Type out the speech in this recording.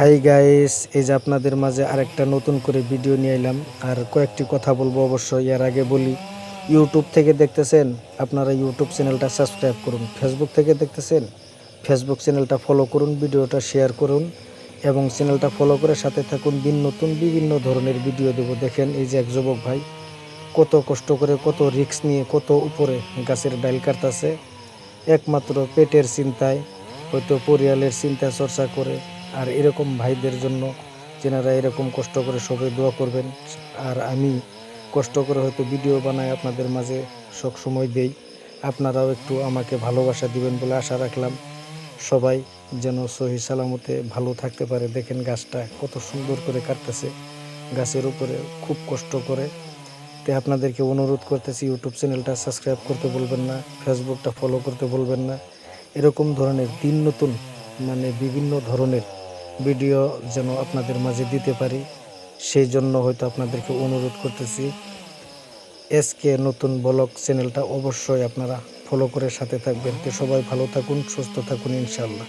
Hi guys, এই যে আপনাদের মাঝে আরেকটা নতুন করে ভিডিও নিয়ে এলাম। আর কয়েকটি কথা বলবো অবশ্যই। এর আগে বলি, ইউটিউব থেকে দেখতেছেন আপনারা ইউটিউব চ্যানেলটা সাবস্ক্রাইব করুন, ফেসবুক থেকে দেখতেছেন ফেসবুক চ্যানেলটা ফলো করুন, ভিডিওটা শেয়ার করুন এবং চ্যানেলটা ফলো করে সাথে থাকুন। দিন নতুন বিভিন্ন ধরনের ভিডিও দেবো। দেখেন এই যে এক যুবক ভাই কত কষ্ট করে, কত রিস্ক নিয়ে, কত উপরে গাছের ডাল কাটতেছে, একমাত্র পেটের চিন্তায়, হয়তো পরিয়ালের চিন্তা চর্চা করে। আর এরকম ভাইদের জন্য যেনারা এরকম কষ্ট করে সবাই দোয়া করবেন। আর আমি কষ্ট করে হয়তো ভিডিও বানাই, আপনাদের মাঝে সব সময় দেই। আপনারাও একটু আমাকে ভালোবাসা দিবেন বলে আশা রাখলাম। সবাই যেন সহি সালামতে ভালো থাকতে পারে। দেখেন গাছটা কত সুন্দর করে কাটতেছে, গাছের উপরে খুব কষ্ট করে। তাই আপনাদেরকে অনুরোধ করতেছি, ইউটিউব চ্যানেলটা সাবস্ক্রাইব করতে বলবেন না, ফেসবুকটা ফলো করতে বলবেন না। এরকম ধরনের দিন নতুন বিভিন্ন ধরনের ভিডিও যেন আপনাদের মাঝে দিতে পারি, সেই জন্য হয়তো আপনাদেরকে অনুরোধ করতেছি। এসকে নতুন ব্লগ চ্যানেলটা অবশ্যই আপনারা ফলো করে সাথে থাকবেন। তো সবাই ভালো থাকুন, সুস্থ থাকুন ইনশাআল্লাহ।